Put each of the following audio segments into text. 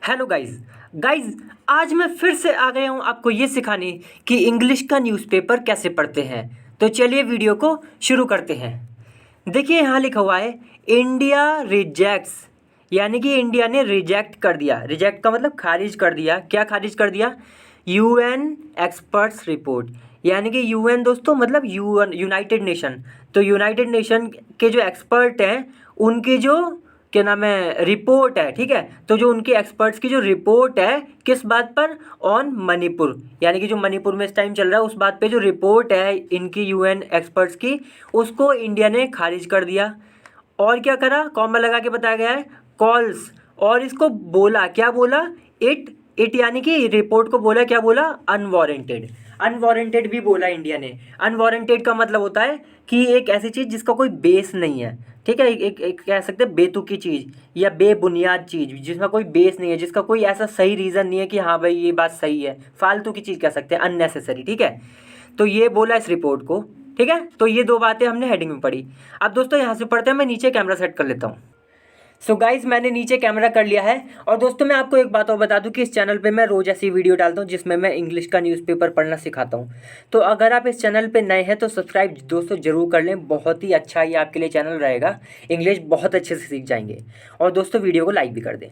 Hello guys guys आज मैं फिर से आ गया हूँ आपको ये सिखाने कि इंग्लिश का न्यूज़पेपर कैसे पढ़ते हैं। तो चलिए वीडियो को शुरू करते हैं। देखिए यहाँ लिखा हुआ है इंडिया रिजेक्ट्स, यानी कि इंडिया ने रिजेक्ट कर दिया। रिजेक्ट का मतलब खारिज कर दिया। क्या खारिज कर दिया? यूएन एक्सपर्ट्स रिपोर्ट, यानी कि यूएन दोस्तों मतलब यूएन यूनाइटेड नेशन। तो यूनाइटेड नेशन के जो एक्सपर्ट हैं उनकी जो क्या नाम है रिपोर्ट है, ठीक है। तो जो उनके एक्सपर्ट्स की जो रिपोर्ट है किस बात पर? ऑन मणिपुर, यानी कि जो मणिपुर में इस टाइम चल रहा है उस बात पे जो रिपोर्ट है इनकी यूएन एक्सपर्ट्स की, उसको इंडिया ने खारिज कर दिया। और क्या करा? कॉमा लगा के बताया गया है कॉल्स, और इसको बोला, क्या बोला? इट यानी कि रिपोर्ट को बोला, क्या बोला? अनवारंटेड। अनवारंटेड भी बोला इंडिया ने। अनवारंटेड का मतलब होता है कि एक ऐसी चीज़ जिसका कोई बेस नहीं है, ठीक है। एक कह सकते हैं बेतुकी चीज़ या बेबुनियाद चीज़ जिसमें कोई बेस नहीं है, जिसका कोई ऐसा सही रीज़न नहीं है कि हाँ भाई ये बात सही है। फालतू की चीज़ कह सकते हैं, अननेसेसरी, ठीक है। तो ये बोला इस रिपोर्ट को, ठीक है। तो ये दो बातें हमने हेडिंग में पढ़ी। अब दोस्तों यहाँ से पढ़ते हैं, मैं नीचे कैमरा सेट कर लेता हूँ। सो गाइज मैंने नीचे कैमरा कर लिया है। और दोस्तों मैं आपको एक बात और बता दूं कि इस चैनल पे मैं रोज़ ऐसी वीडियो डालता हूँ जिसमें मैं इंग्लिश का न्यूज़पेपर पढ़ना सिखाता हूँ। तो अगर आप इस चैनल पे नए हैं तो सब्सक्राइब दोस्तों ज़रूर कर लें, बहुत ही अच्छा ये आपके लिए चैनल रहेगा। इंग्लिश बहुत अच्छे से सीख जाएंगे। और दोस्तों वीडियो को लाइक भी कर दें।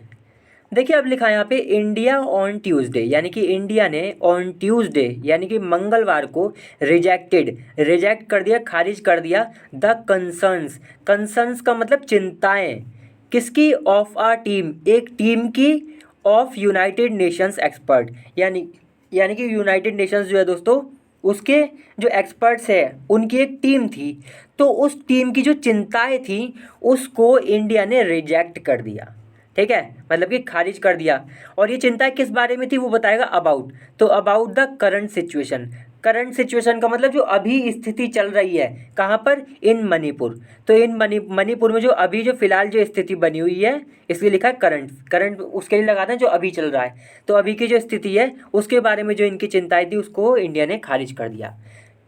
देखिए अब लिखा है यहाँ पे इंडिया ऑन ट्यूसडे, यानी कि इंडिया ने ऑन ट्यूसडे यानी कि मंगलवार को रिजेक्ट कर दिया, खारिज कर दिया द कंसर्न्स। कंसर्न्स का मतलब चिंताएं। किसकी? ऑफ आ टीम, एक टीम की। ऑफ यूनाइटेड नेशंस एक्सपर्ट, यानी कि यूनाइटेड नेशंस जो है दोस्तों उसके जो एक्सपर्ट्स है उनकी एक टीम थी। तो उस टीम की जो चिंताएं थी उसको इंडिया ने रिजेक्ट कर दिया, ठीक है, मतलब कि खारिज कर दिया। और ये चिंता किस बारे में थी वो बताएगा अबाउट। तो about the current situation. Current situation का मतलब जो अभी स्थिति चल रही है, कहाँ पर? इन मणिपुर। तो इन मणिपुर में जो अभी जो फिलहाल जो स्थिति बनी हुई है, इसलिए लिखा है करंट। करंट उसके लिए लगाते हैं जो अभी चल रहा है। तो अभी की जो स्थिति है उसके बारे में जो इनकी चिंताएं थी उसको इंडिया ने खारिज कर दिया।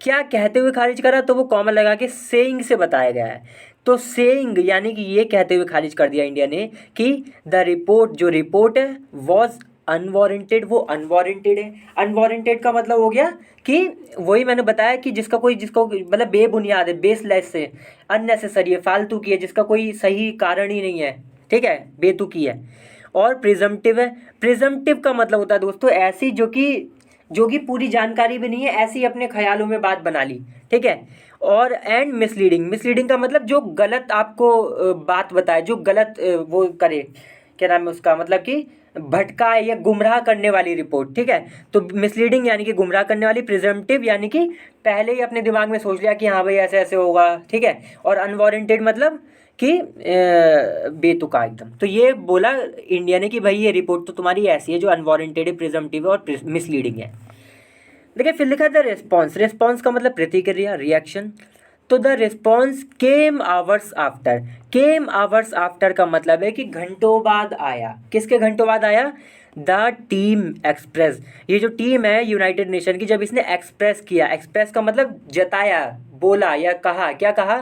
क्या कहते हुए खारिज करा? तो वो कॉमा लगा के सेइंग से बताया गया है। तो सेइंग यानी कि ये कहते हुए खारिज कर दिया इंडिया ने कि द रिपोर्ट, जो रिपोर्ट है वॉज अनवारंटेड, वो अनवारंटेड है। अनवारंटेड का मतलब हो गया कि वही मैंने बताया कि जिसको मतलब बेबुनियाद है, बेसलेस है, अननेसेसरी है, फालतू की है, जिसका कोई सही कारण ही नहीं है, ठीक है, बेतुकी है। और प्रिजम्पटिव है। प्रिजम्पटिव का मतलब होता है दोस्तों ऐसी जो कि पूरी जानकारी भी नहीं है, ऐसी अपने ख्यालों में बात बना ली, ठीक है। और एंड मिसलीडिंग। मिसलीडिंग का मतलब जो गलत आपको बात बताए, जो गलत वो करे, क्या नाम है उसका, मतलब कि भटकाए या गुमराह करने वाली रिपोर्ट, ठीक है। तो मिसलीडिंग यानी कि गुमराह करने वाली, प्रिजम्पटिव यानी कि पहले ही अपने दिमाग में सोच लिया कि हाँ भाई ऐसे ऐसे होगा, ठीक है। और अनवारंटेड मतलब कि बेतुका एकदम। तो ये बोला इंडिया ने कि भाई ये रिपोर्ट तो तुम्हारी ऐसी है जो अनवारंटेड है, प्रिजम्पटिव है और मिसलीडिंग है। देखिए फिर लिखा है द रिस्पॉन्स। रिस्पॉन्स का मतलब प्रतिक्रिया, रिएक्शन। तो the response came hours after. Came hours after का मतलब है कि घंटों बाद आया। किसके घंटों बाद आया? The team express. ये जो टीम है यूनाइटेड नेशन की, जब इसने एक्सप्रेस किया, एक्सप्रेस का मतलब जताया, बोला या कहा। क्या कहा?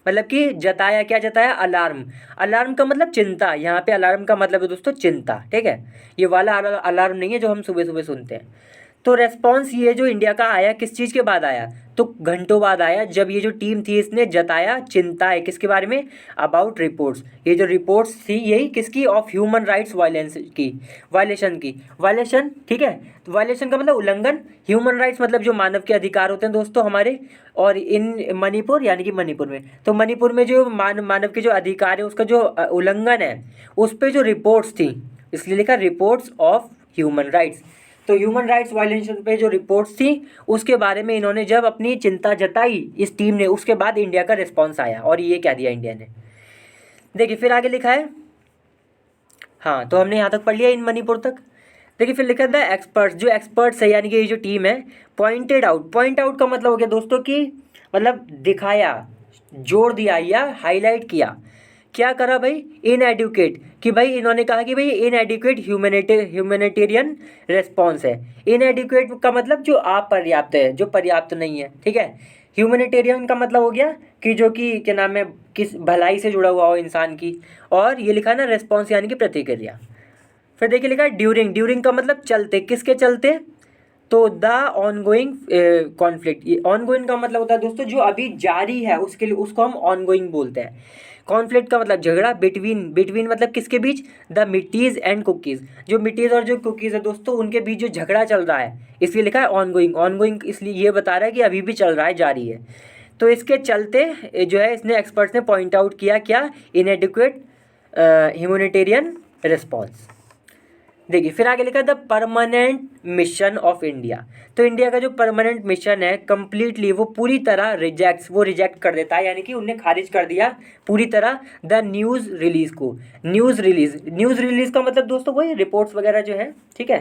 मतलब कि जताया। क्या जताया? अलार्म। अलार्म का मतलब चिंता। यहाँ पे अलार्म का मतलब है दोस्तों चिंता, ठीक है। ये वाला अलार्म नहीं है जो हम सुबह सुबह सुनते हैं। तो रेस्पॉन्स ये जो इंडिया का आया किस चीज़ के बाद आया? तो घंटों बाद आया, जब ये जो टीम थी इसने जताया चिंताएं किसके बारे में? About reports. ये जो रिपोर्ट्स थी यही किसकी? ऑफ ह्यूमन राइट्स वायलेंस की, वायलेशन की। वायलेशन, ठीक है। तो वायलेशन का मतलब उल्लंघन। ह्यूमन राइट्स मतलब जो मानव के अधिकार होते हैं दोस्तों हमारे। और इन मणिपुर यानी कि मणिपुर में, तो मणिपुर में जो मानव के जो अधिकार है उसका जो उल्लंघन है उस पर जो रिपोर्ट्स थी, इसलिए लिखा रिपोर्ट्स ऑफ ह्यूमन राइट्स। तो ह्यूमन राइट्स वायलेशन पे जो रिपोर्ट्स थी उसके बारे में इन्होंने जब अपनी चिंता जताई इस टीम ने, उसके बाद इंडिया का रिस्पॉन्स आया और ये क्या दिया इंडिया ने। देखिए फिर आगे लिखा है, हाँ तो हमने यहाँ तक पढ़ लिया इन मणिपुर तक। देखिए फिर लिखा था एक्सपर्ट्स। जो एक्सपर्ट्स है यानी कि ये जो टीम है, पॉइंटेड आउट। पॉइंट आउट का मतलब हो गया दोस्तों कि मतलब दिखाया, जोर दिया या हाईलाइट किया। क्या करा भाई? इनएडुकेट, कि भाई इन्होंने कहा कि भाई इनएडुकेट ह्यूमैनिटेरियन रेस्पॉन्स है। इनएडुकेट का मतलब जो अपर्याप्त है, जो पर्याप्त नहीं है, ठीक है। ह्यूमैनिटेरियन का मतलब हो गया कि जो कि क्या नाम है, किस भलाई से जुड़ा हुआ हो इंसान की। और ये लिखा ना रेस्पॉन्स यानी कि प्रतिक्रिया। फिर देखिए लिखा है ड्यूरिंग, ड्यूरिंग का मतलब चलते, किसके चलते, तो द ऑनगोइंग कॉन्फ्लिक्ट। ये ऑनगोइंग का मतलब होता है दोस्तों जो अभी जारी है, उसके लिए उसको हम ऑनगोइंग बोलते हैं। कॉन्फ्लिक्ट का मतलब झगड़ा, बिटवीन, बिटवीन मतलब किसके बीच, द मिट्टीज़ एंड कुकीज़, जो मिट्टीज़ और जो कुकीज़ है दोस्तों उनके बीच जो झगड़ा चल रहा है, इसलिए लिखा है ऑनगोइंग। ऑनगोइंग इसलिए ये बता रहा है कि अभी भी चल रहा है, जारी है। तो इसके चलते जो है इसने एक्सपर्ट्स ने पॉइंट आउट किया क्या, इनएडिक्वेट ह्यूमैनिटेरियन रिस्पॉन्स। देखिए फिर आगे लिखा है the permanent mission of India. तो इंडिया का जो परमानेंट मिशन है कंप्लीटली वो पूरी तरह रिजेक्ट कर देता है, यानी कि उनने खारिज कर दिया पूरी तरह द न्यूज़ रिलीज को। न्यूज़ रिलीज का मतलब दोस्तों वही रिपोर्ट्स वगैरह जो है, ठीक है।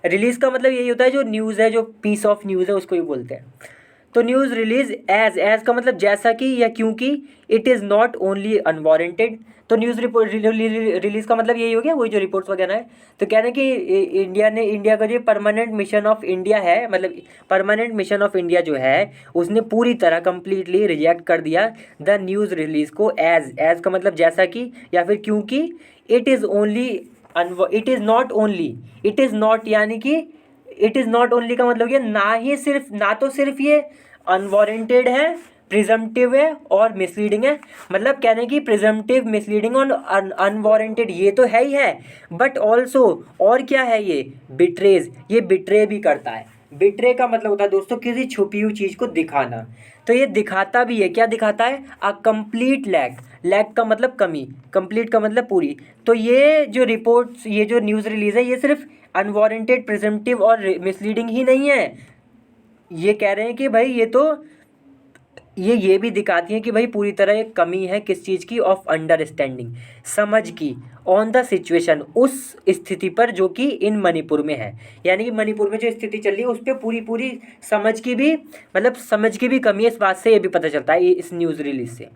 रिलीज का मतलब यही होता है जो न्यूज़ है, जो पीस ऑफ न्यूज़ है उसको ही बोलते हैं। तो न्यूज़ रिलीज एज का मतलब जैसा कि या क्योंकि, it is not only unwarranted. तो न्यूज़ रिपोर्ट रिलीज़ का मतलब यही हो गया, वही जो रिपोर्ट्स वगैरह है। तो कह रहे हैं कि इंडिया का जो परमानेंट मिशन ऑफ इंडिया है, मतलब परमानेंट मिशन ऑफ इंडिया जो है उसने पूरी तरह कंप्लीटली रिजेक्ट कर दिया द न्यूज़ रिलीज़ को। एज का मतलब जैसा कि या फिर क्योंकि, it is only, it is not only, it is not यानी कि इट इज़ नॉट ओनली का मतलब ये ना ही सिर्फ, ना तो सिर्फ ये अनवारंटेड है, प्रिजम्पटिव है और मिसलीडिंग है। मतलब कहने की प्रिजम्पटिव, मिसलीडिंग और अनवारंटेड ये तो है ही है, बट ऑल्सो और क्या है ये, बिट्रेज, ये बिट्रे भी करता है। बिट्रे का मतलब होता है दोस्तों किसी छुपी हुई चीज़ को दिखाना। तो ये दिखाता भी है, क्या दिखाता है, अ कंप्लीट लैक। लैक का मतलब कमी, कंप्लीट का मतलब पूरी। तो ये जो रिपोर्ट्स, ये जो न्यूज़ रिलीज है ये सिर्फ अनवारंटेड, प्रिजम्पटिव और मिसलीडिंग ही नहीं है, ये कह रहे हैं कि भाई ये तो ये भी दिखाती हैं कि भाई पूरी तरह एक कमी है किस चीज़ की, ऑफ अंडरस्टैंडिंग, समझ की, ऑन द सिचुएशन, उस स्थिति पर जो कि इन मणिपुर में है। यानी कि मणिपुर में जो स्थिति चल रही है उस पर पूरी पूरी समझ की भी, मतलब समझ की भी कमी है। इस बात से ये भी पता चलता है इस न्यूज़ रिलीज से।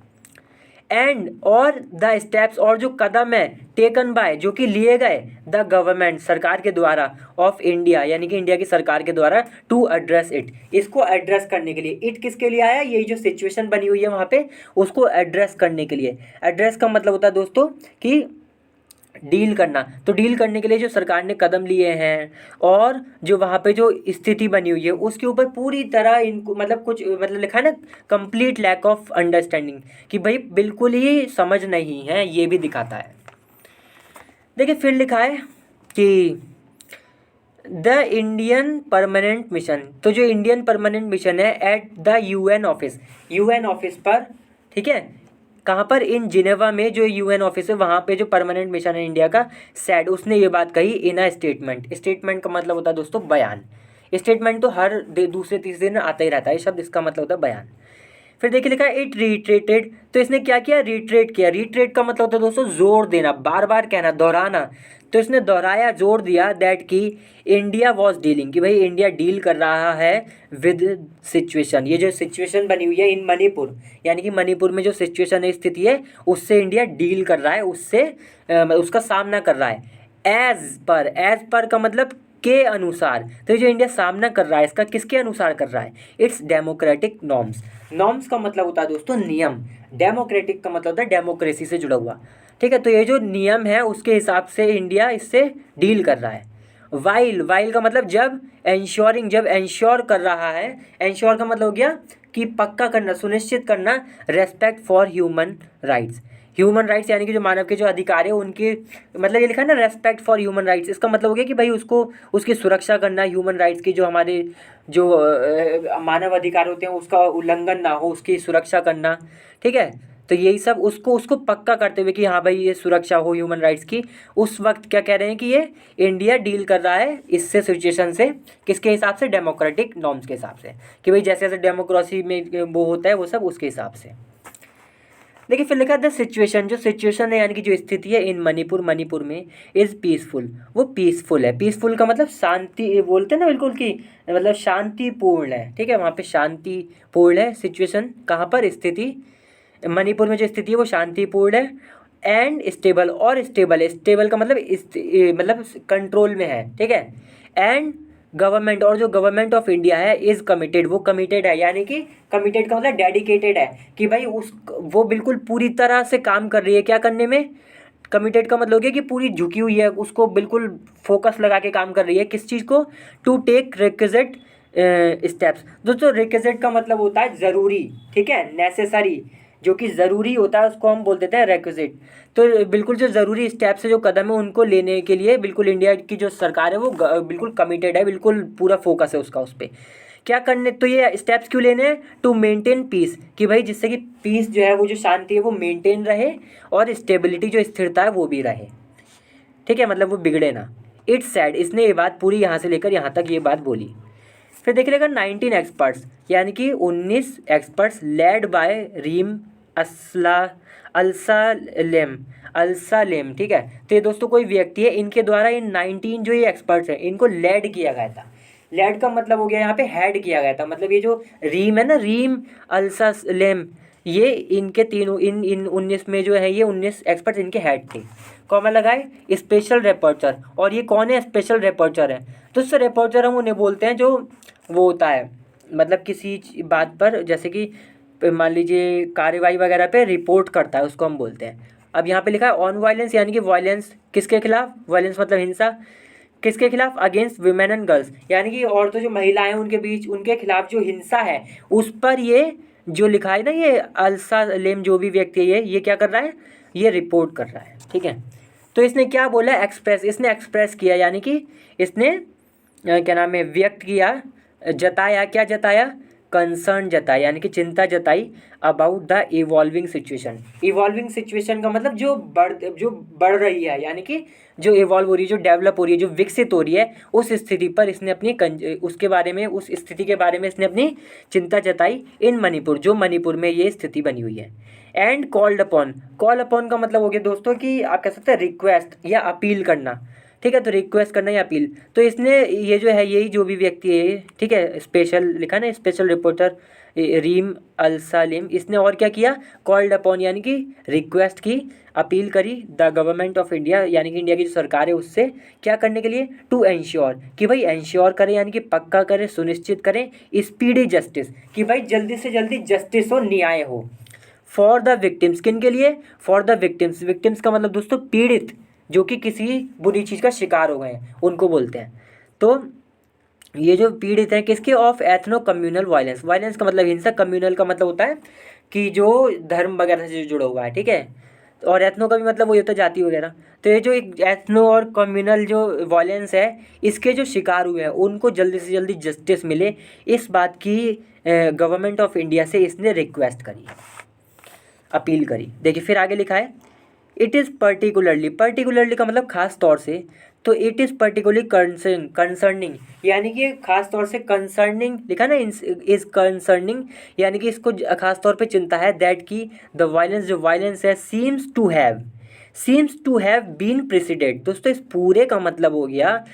एंड और द स्टेप्स, और जो कदम है टेकन बाय, जो कि लिए गए द गवर्नमेंट, सरकार के द्वारा, ऑफ इंडिया यानी कि इंडिया की सरकार के द्वारा, टू एड्रेस इट, इसको एड्रेस करने के लिए। इट किसके लिए आया, यही जो सिचुएशन बनी हुई है वहाँ पे उसको एड्रेस करने के लिए। एड्रेस का मतलब होता है दोस्तों कि डील करना। तो डील करने के लिए जो सरकार ने कदम लिए हैं और जो वहाँ पे जो स्थिति बनी हुई है उसके ऊपर पूरी तरह इनको, मतलब कुछ, मतलब लिखा है ना कंप्लीट लैक ऑफ अंडरस्टैंडिंग, कि भाई बिल्कुल ही समझ नहीं है, ये भी दिखाता है। देखिए फिर लिखा है कि द इंडियन परमानेंट मिशन। तो जो इंडियन परमानेंट मिशन है एट द यूएन ऑफिस पर, ठीक है, कहाँ पर, इन जिनेवा में जो यूएन ऑफिस है वहाँ पे जो परमानेंट मिशन है इंडिया का, सैड, उसने ये बात कही इन अ स्टेटमेंट। स्टेटमेंट का मतलब होता है दोस्तों बयान। स्टेटमेंट तो हर दूसरे तीसरे दिन आता ही रहता है शब्द, इसका मतलब होता है बयान। फिर देखिए लिखा है इट रिट्रेटेड। तो इसने क्या किया, रिट्रेट किया। रिट्रेट का मतलब होता है दोस्तों जोर देना, बार बार कहना, दोहराना। तो इसने दोहराया, जोर दिया दैट कि इंडिया वॉज डीलिंग, कि भाई इंडिया डील कर रहा है विद सिचुएशन, ये जो सिचुएशन बनी हुई है इन मणिपुर, यानी कि मणिपुर में जो सिचुएशन है, स्थिति है, उससे इंडिया डील कर रहा है, उससे उसका सामना कर रहा है। एज पर का मतलब के अनुसार। तो ये जो इंडिया सामना कर रहा है इसका किसके अनुसार कर रहा है, इट्स डेमोक्रेटिक नॉर्म्स। नॉर्म्स का मतलब होता है दोस्तों नियम, डेमोक्रेटिक का मतलब होता है डेमोक्रेसी से जुड़ा हुआ, ठीक है। तो ये जो नियम है उसके हिसाब से इंडिया इससे डील कर रहा है। वाइल का मतलब जब, एंश्योरिंग जब एंश्योर कर रहा है, एंश्योर का मतलब हो गया कि पक्का करना, सुनिश्चित करना, respect for human rights. Human rights यानी कि जो मानव के जो अधिकार है उनके, मतलब ये लिखा है ना रेस्पेक्ट फॉर ह्यूमन राइट्स, इसका मतलब हो गया कि भाई उसको, उसकी सुरक्षा करना, ह्यूमन राइट्स की, जो हमारे जो मानव अधिकार होते हैं उसका उल्लंघन ना हो, उसकी सुरक्षा करना, ठीक है। तो यही सब उसको उसको पक्का करते हुए कि हाँ भाई ये सुरक्षा हो ह्यूमन राइट्स की। उस वक्त क्या कह रहे हैं कि ये इंडिया डील कर रहा है इससे, सिचुएशन से, किसके हिसाब से, डेमोक्रेटिक नॉर्म्स के हिसाब से, कि भाई जैसे जैसे डेमोक्रेसी में वो होता है वो सब उसके हिसाब से। देखिए फिर लिखा द सिचुएशन, जो सिचुएशन है यानी कि जो स्थिति है इन मणिपुर में, इज़ पीसफुल, वो पीसफुल है। पीसफुल का मतलब शांति बोलते हैं ना, बिल्कुल कि मतलब शांतिपूर्ण है, ठीक है। वहाँ पे शांतिपूर्ण है सिचुएशन, कहाँ पर, स्थिति मणिपुर में जो स्थिति है वो शांतिपूर्ण है। एंड स्टेबल, और स्टेबल है, स्टेबल का मतलब कंट्रोल में है, ठीक है। एंड गवर्नमेंट, और जो गवर्नमेंट ऑफ इंडिया है इज़ कमिटेड, वो कमिटेड है, यानी कि कमिटेड का मतलब डेडिकेटेड है, कि भाई उस वो बिल्कुल पूरी तरह से काम कर रही है, क्या करने में, कमिटेड का मतलब हो गया कि पूरी झुकी हुई है, उसको बिल्कुल फोकस लगा के काम कर रही है किस चीज़ को, टू टेक रिक्विजिट स्टेप्स। दोस्तों रिक्विजिट का मतलब होता है ज़रूरी, ठीक है, नेसेसरी, जो कि ज़रूरी होता है उसको हम बोल देते हैं रिक्विजिट। तो बिल्कुल जो ज़रूरी स्टेप्स है, जो कदम है, उनको लेने के लिए बिल्कुल इंडिया की जो सरकार है वो बिल्कुल कमिटेड है, बिल्कुल पूरा फोकस है उसका उस पर। क्या करने, तो ये स्टेप्स क्यों लेने हैं, टू मेंटेन पीस, कि भाई जिससे कि पीस जो है वो जो शांति है वो मेंटेन रहे, और स्टेबिलिटी जो स्थिरता है वो भी रहे, ठीक है, मतलब वो बिगड़े ना। इट्स सैड, इसने ये बात पूरी यहाँ से लेकर यहाँ तक ये बात बोली। फिर देख लेगा 19 एक्सपर्ट्स, यानी कि 19 एक्सपर्ट्स लेड बाय रीम असला अल्सालेम अल्सालेम, ठीक है। तो ये दोस्तों कोई व्यक्ति है, इनके द्वारा इन 19 जो ये एक्सपर्ट्स हैं इनको लेड किया गया था। लेड का मतलब हो गया यहाँ पे हेड किया गया था, मतलब ये जो रीम है ना, रीम अल्सालेम, ये इनके तीनों इन 19 में जो है ये 19 एक्सपर्ट्स इनके हेड थे। कॉमा लगाए स्पेशल रिपोर्टर, और ये कौन है, स्पेशल रिपोर्टर है। तो उससे रिपोर्टर हम उन्हें बोलते हैं जो वो होता है, मतलब किसी बात पर, जैसे कि मान लीजिए कार्रवाई वगैरह पे रिपोर्ट करता है, उसको हम बोलते हैं। अब यहाँ पे लिखा है ऑन वायलेंस, यानी कि वायलेंस किसके खिलाफ, वायलेंस मतलब हिंसा, किसके खिलाफ, अगेंस्ट वीमेन एंड गर्ल्स, यानी कि औरतों जो महिलाएं उनके बीच, उनके खिलाफ जो हिंसा है उस पर ये जो लिखा है ना, ये अल्सालेम जो भी व्यक्ति है ये क्या कर रहा है, ये रिपोर्ट कर रहा है, ठीक है। तो इसने क्या बोला, एक्सप्रेस, इसने एक्सप्रेस किया, यानी कि इसने क्या नाम है, व्यक्त किया, जताया, क्या जताया, कंसर्न जताया, यानी कि चिंता जताई about the evolving situation. Evolving situation का मतलब जो बढ़ रही है, यानी कि जो इवॉल्व हो रही है, जो डेवलप हो रही है, जो विकसित हो रही है, उस स्थिति पर इसने अपनी उसके बारे में, उस स्थिति के बारे में इसने अपनी चिंता जताई इन मणिपुर, जो मणिपुर में ये स्थिति बनी हुई है। And called upon, call upon का मतलब हो गया दोस्तों कि आप कह सकते हैं रिक्वेस्ट या अपील करना, ठीक है। तो रिक्वेस्ट करना या अपील, तो इसने ये जो है, यही जो भी व्यक्ति है, ठीक है, स्पेशल लिखा ना, स्पेशल रिपोर्टर रीम अल्सालिम, इसने और क्या किया, कॉल्ड अपॉन, यानी कि रिक्वेस्ट की, अपील करी द गवर्नमेंट ऑफ इंडिया, यानी कि इंडिया की जो सरकार है उससे, क्या करने के लिए, टू एंश्योर, कि भाई एंश्योर करें, यानी कि पक्का करें, सुनिश्चित करें, स्पीडी जस्टिस, कि भाई जल्दी से जल्दी जस्टिस हो, न्याय हो, फॉर द विक्टिम्स, किन के लिए, फॉर द विक्टिम्स, विक्टिम्स का मतलब दोस्तों पीड़ित, जो कि किसी बुरी चीज़ का शिकार हो गए हैं उनको बोलते हैं। तो ये जो पीड़ित हैं किसके, of ethno communal violence, violence का मतलब हिंसा, कम्युनल का मतलब होता है कि जो धर्म वगैरह से जुड़ा हुआ है, ठीक है, और एथनो का भी मतलब वही होता है जाति वगैरह। तो ये जो एक एथनो और कम्युनल जो वायलेंस है, इसके जो शिकार हुए हैं उनको जल्दी से जल्दी जस्टिस मिले, इस बात की गवर्नमेंट ऑफ इंडिया से इसने रिक्वेस्ट करी, अपील करी। देखिए फिर आगे लिखा है, इट इज़ पर्टिकुलरली, पर्टिकुलरली का मतलब खास तौर से, तो इट इज़ पर्टिकुलरली कंसर्निंग, यानी कि खास तौर से कंसर्निंग लिखा ना, इज कंसर्निंग, यानी कि इसको खास तौर पे चिंता है, दैट की द वायलेंस, जो वायलेंस है, seems to have been president. दोस्तों इस पूरे का मतलब हो गया,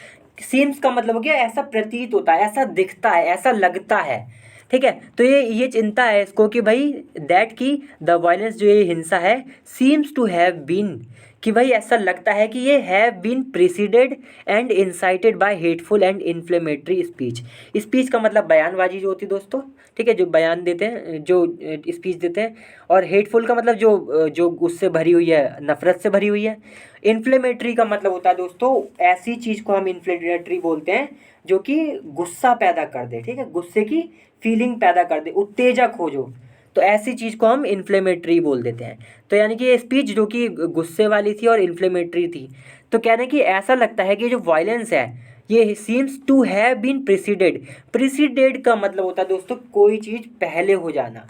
सीम्स का मतलब हो गया ऐसा प्रतीत होता है, ऐसा दिखता है, ऐसा लगता है, ठीक है। तो ये चिंता है इसको कि भाई दैट की द वायलेंस, जो ये हिंसा है, सीम्स टू हैव बीन, कि भाई ऐसा लगता है कि ये have been presided and incited by hateful and inflammatory speech. Speech का मतलब बयानबाजी जो होती है दोस्तों, ठीक है, जो बयान देते हैं, जो स्पीच देते हैं, और हेटफुल का मतलब जो उससे भरी हुई है, नफरत से भरी हुई है। इन्फ्लेमेटरी का मतलब होता है दोस्तों, ऐसी चीज़ को हम इन्फ्लेमेटरी बोलते हैं जो कि गुस्सा पैदा कर दे, ठीक है, गुस्से की फीलिंग पैदा कर दे, उत्तेजक हो जो, तो ऐसी चीज़ को हम इन्फ्लेमेटरी बोल देते हैं। तो यानी कि ये स्पीच जो कि गुस्से वाली थी और इन्फ्लेमेटरी थी, तो कहने कि ऐसा लगता है कि जो वायलेंस है ये seems to have been presided, presided का मतलब होता है दोस्तों कोई चीज़ पहले हो जाना।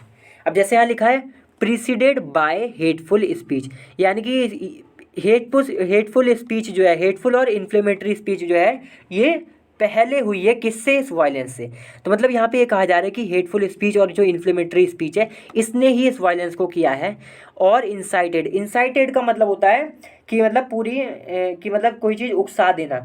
अब जैसे यहाँ लिखा है प्रेसिडेड बाय हेटफुल स्पीच, यानी कि हेटफुल स्पीच जो है, हेटफुल और इन्फ्लेमेटरी स्पीच जो है ये पहले हुई है किससे, इस वायलेंस से। तो मतलब यहाँ पे ये कहा जा रहा है कि हेटफुल स्पीच और जो इन्फ्लेमेटरी स्पीच है इसने ही इस वायलेंस को किया है। और इंसाइटेड का मतलब होता है कि मतलब कि मतलब कोई चीज़ उकसा देना,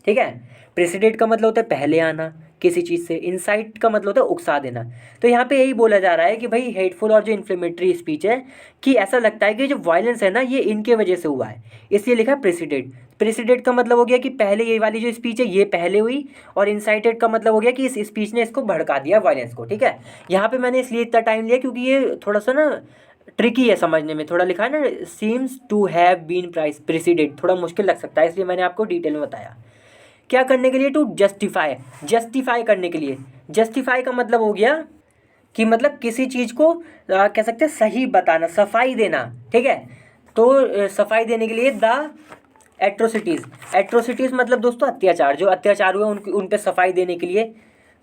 ठीक है। प्रेसिडेंट का मतलब होता है पहले आना किसी चीज़ से, इंसाइट का मतलब होता है उकसा देना। तो यहाँ पे यही बोला जा रहा है कि भाई हेटफुल और जो इन्फ्लेमेटरी स्पीच है, कि ऐसा लगता है कि जो वायलेंस है ना ये इनके वजह से हुआ है, इसलिए लिखा प्रेसिडेंट। प्रेसिडेंट का मतलब हो गया कि पहले ये वाली जो स्पीच है ये पहले हुई, और इंसाइटेड का मतलब हो गया कि इस स्पीच ने इसको भड़का दिया वायलेंस को, ठीक है। यहाँ पे मैंने इसलिए इतना टाइम लिया क्योंकि ये थोड़ा सा ना ट्रिकी है समझने में, थोड़ा लिखा है ना seems to have been preceded, थोड़ा मुश्किल लग सकता है, इसलिए मैंने आपको डिटेल में बताया। क्या करने के लिए? टू जस्टिफाई, जस्टिफाई करने के लिए। जस्टिफाई का मतलब हो गया कि मतलब किसी चीज़ को कह सकते हैं सही बताना, सफाई देना, ठीक है। तो सफाई देने के लिए द एट्रोसिटीज़, एट्रोसिटीज़ मतलब दोस्तों अत्याचार, जो अत्याचार हुए उन पे सफाई देने के लिए।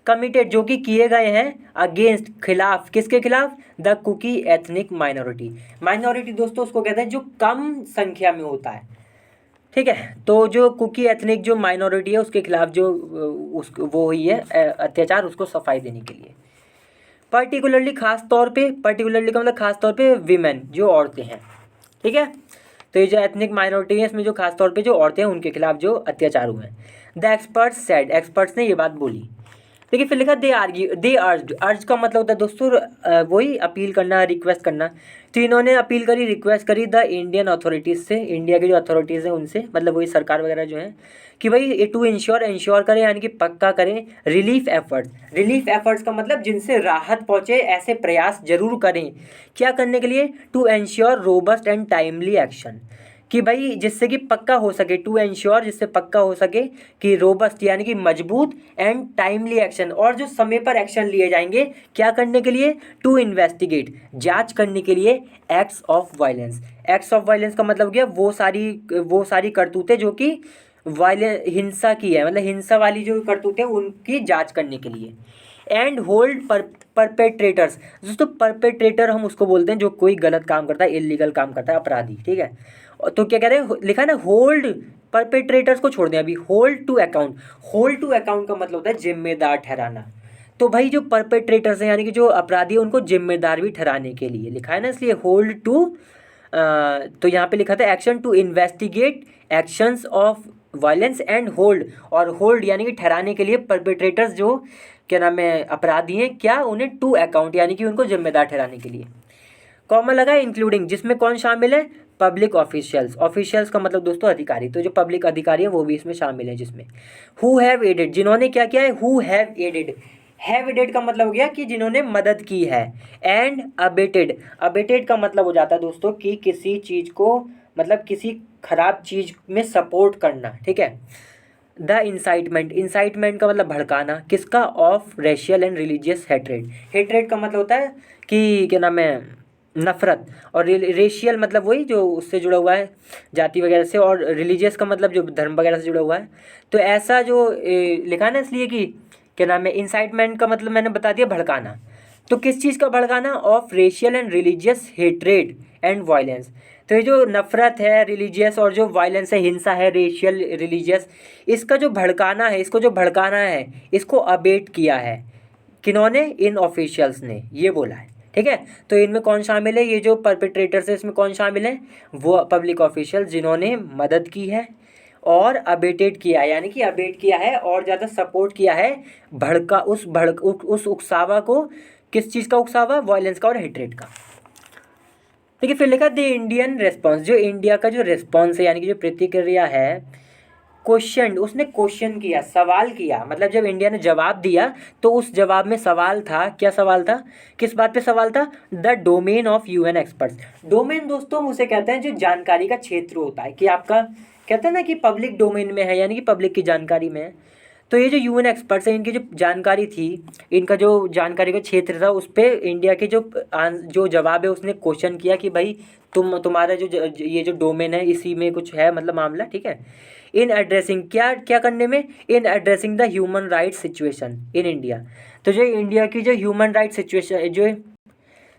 कमिटेड, जो कि किए गए हैं अगेंस्ट, खिलाफ, किसके खिलाफ? The Kuki ethnic minority. Minority दोस्तों उसको कहते हैं जो कम संख्या में होता है, ठीक है। तो जो कुकी एथनिक जो माइनॉरिटी है उसके खिलाफ जो वो हुई है अत्याचार, उसको सफाई देने के लिए। पर्टिकुलरली खास तौर पे, पर्टिकुलरली का मतलब खास तौर पे विमेन, जो औरतें हैं, ठीक है। तो ये जो एथनिक माइनॉरिटी है इसमें जो खास तौर पे जो औरतें हैं उनके खिलाफ जो अत्याचार हुए हैं। द एक्सपर्ट्स सेड, एक्सपर्ट्स ने ये बात बोली। देखिए फिर लिखा दे आर्ग्यू, दे अर्ज, अर्ज का मतलब होता है दोस्तों वही अपील करना, रिक्वेस्ट करना। तो इन्होंने अपील करी, रिक्वेस्ट करी द इंडियन अथॉरिटीज़ से, इंडिया की जो अथॉरिटीज़ हैं उनसे, मतलब वही सरकार वगैरह जो है, कि भाई टू इंश्योर, इंश्योर करें यानी कि पक्का करें रिलीफ एफर्ट्स। रिलीफ एफर्ट्स का मतलब जिनसे राहत पहुँचे ऐसे प्रयास जरूर करें। क्या करने के लिए? To ensure robust and timely action, कि भाई जिससे कि पक्का हो सके, टू एंश्योर जिससे पक्का हो सके कि रोबस्ट यानी कि मजबूत, एंड टाइमली एक्शन, और जो समय पर एक्शन लिए जाएंगे। क्या करने के लिए? टू इन्वेस्टिगेट, जांच करने के लिए acts of violence. Acts of violence का मतलब क्या? वो सारी करतूतें जो कि हिंसा की है, मतलब हिंसा वाली जो करतूतें उनकी जांच करने के लिए। एंड होल्ड परपेट्रेटर्स, दोस्तों परपेट्रेटर हम उसको बोलते हैं जो कोई गलत काम करता है, इलीगल काम करता है, अपराधी, ठीक है। तो क्या कह रहे हैं, लिखा है ना होल्ड परपेट्रेटर्स को छोड़ दें अभी, hold to account. Hold to account का मतलब होता है जिम्मेदार ठहराना। तो भाई जो परपेट्रेटर्स हैं यानी कि जो अपराधी हैं उनको जिम्मेदार भी ठहराने के लिए लिखा है ना, इसलिए होल्ड टू। तो यहाँ पे लिखा था action to investigate actions of violence and hold, और होल्ड यानी कि ठहराने के लिए परपेट्रेटर्स जो क्या नाम है अपराधी हैं, क्या उन्हें टू अकाउंट यानी कि उनको जिम्मेदार ठहराने के लिए। कॉमन लगा है इंक्लूडिंग, जिसमें कौन शामिल है? पब्लिक ऑफिशियल्स, ऑफिशियल्स का मतलब दोस्तों अधिकारी, तो जो पब्लिक अधिकारी है वो भी इसमें शामिल है। जिसमें हु हैव एडेड, जिन्होंने क्या किया है? Who have aided, have aided का मतलब हो गया कि जिन्होंने मदद की है। एंड अबेटेड, अबेटेड का मतलब हो जाता है दोस्तों कि किसी चीज़ को, मतलब किसी खराब चीज़ में सपोर्ट करना, ठीक है। द इंसाइटमेंट, इंसाइटमेंट का मतलब भड़काना, किसका? Of racial and religious hatred. Hatred का मतलब होता है कि क्या नाम है, नफरत, और रेशियल मतलब वही जो उससे जुड़ा हुआ है जाति वगैरह से, और रिलीजियस का मतलब जो धर्म वगैरह से जुड़ा हुआ है। तो ऐसा जो लिखा है ना, इसलिए कि क्या नाम है, इंसाइटमेंट का मतलब मैंने बता दिया भड़काना। तो किस चीज़ का भड़काना? Of racial and religious hatred and violence. तो ये जो नफ़रत है, रिलीजियस, और जो वायलेंस है, हिंसा है, रेशियल रिलीजियस, इसका जो भड़काना है, इसको जो भड़काना है, इसको अबेट किया है किन्होंने? इन ऑफिशियल्स ने, ये बोला है, ठीक है। तो इनमें कौन शामिल है? ये जो परपेट्रेटर्स है इसमें कौन शामिल है? वो पब्लिक ऑफिशियल जिन्होंने मदद की है और अबेटेड किया है, यानी कि अबेट किया है और ज़्यादा सपोर्ट किया है उस उकसावा को। किस चीज़ का उकसावा? वायलेंस का और हेट्रेड का। देखिए फिर लिखा द इंडियन रेस्पॉन्स, जो इंडिया का जो रेस्पॉन्स है यानी कि जो प्रतिक्रिया है, क्वेश्चन, उसने क्वेश्चन किया, सवाल किया, मतलब जब इंडिया ने जवाब दिया तो उस जवाब में सवाल था। क्या सवाल था? किस बात पे सवाल था? The domain of UN experts. Domain दोस्तों हम उसे कहते हैं जो जानकारी का क्षेत्र होता है, कि आपका कहते हैं ना कि पब्लिक डोमेन में है, यानी कि पब्लिक की जानकारी में है। तो ये जो यूएन एक्सपर्ट्स हैं इनकी जो जानकारी थी, इनका जो जानकारी का क्षेत्र था, उस पर इंडिया के जो जवाब है उसने क्वेश्चन किया कि भाई तुम्हारा ये जो डोमेन है इसी में कुछ है, मतलब मामला, ठीक है। इन एड्रेसिंग, क्या क्या करने में? In addressing the human right situation in India. तो जो इंडिया की जो ह्यूमन राइट सिचुएशन जो है,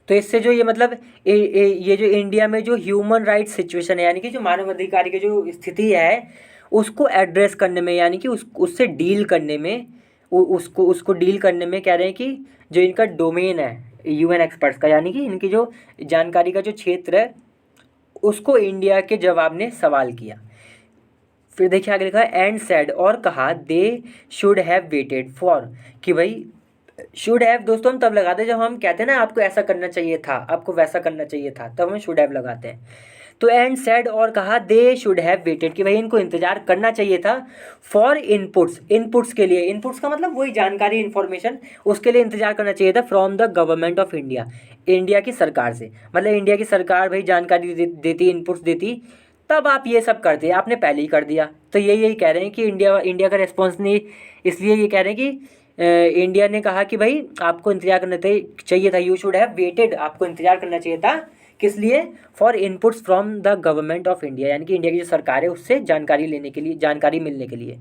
तो इससे जो ये मतलब ये जो इंडिया में जो ह्यूमन राइट सिचुएशन है यानी कि जो मानवाधिकार की जो स्थिति है उसको एड्रेस करने में, यानी कि उससे डील करने में, उसको डील करने में कह रहे हैं कि जो इनका डोमेन है यूएन एक्सपर्ट्स का, यानी कि इनकी जो जानकारी का जो क्षेत्र है उसको इंडिया के जवाब ने सवाल किया। फिर देखिए आगे लिखा है एंड सेड, और कहा they should have waited for, कि भाई शुड हैव दोस्तों हम तब लगाते हैं जब हम कहते हैं ना आपको ऐसा करना चाहिए था, आपको वैसा करना चाहिए था, तब हम शुड हैव लगाते हैं। तो एंड सेड और कहा दे शुड हैव वेटेड कि भाई इनको इंतजार करना चाहिए था फॉर इनपुट्स के लिए। इनपुट्स का मतलब वही जानकारी इन्फॉर्मेशन, उसके लिए इंतजार करना चाहिए था from the government of India, India की सरकार से। मतलब इंडिया की सरकार भाई जानकारी देती, इनपुट्स देती, तब आप ये सब करते। आपने पहले ही कर दिया। तो यही कह रहे हैं कि इंडिया का रेस्पॉन्स नहीं, इसलिए ये कह रहे हैं कि इंडिया ने कहा कि भाई आपको इंतजार करना चाहिए था, यू शुड हैव वेटेड, आपको इंतजार करना चाहिए था किस लिए, for inputs from the government of India, यानी कि इंडिया की जो सरकार है उससे जानकारी लेने के लिए, जानकारी मिलने के लिए।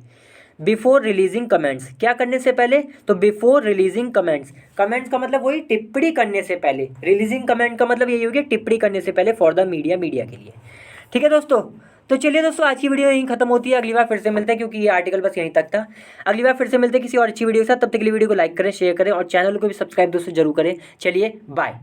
बिफोर रिलीजिंग कमेंट्स, क्या करने से पहले, तो बिफोर रिलीजिंग कमेंट्स, कमेंट्स का मतलब वही टिप्पणी करने से पहले, रिलीजिंग कमेंट का मतलब यही हो गया टिप्पणी करने से पहले फॉर द मीडिया के लिए। ठीक है दोस्तों, तो चलिए दोस्तों आज की वीडियो यहीं खत्म होती है। अगली बार फिर से मिलते हैं, क्योंकि ये आर्टिकल बस यहीं तक था। अगली बार फिर से मिलते हैं किसी और अच्छी वीडियो के साथ। तब तक के लिए वीडियो को लाइक करें, शेयर करें और चैनल को भी सब्सक्राइब दोस्तों जरूर करें। चलिए बाय।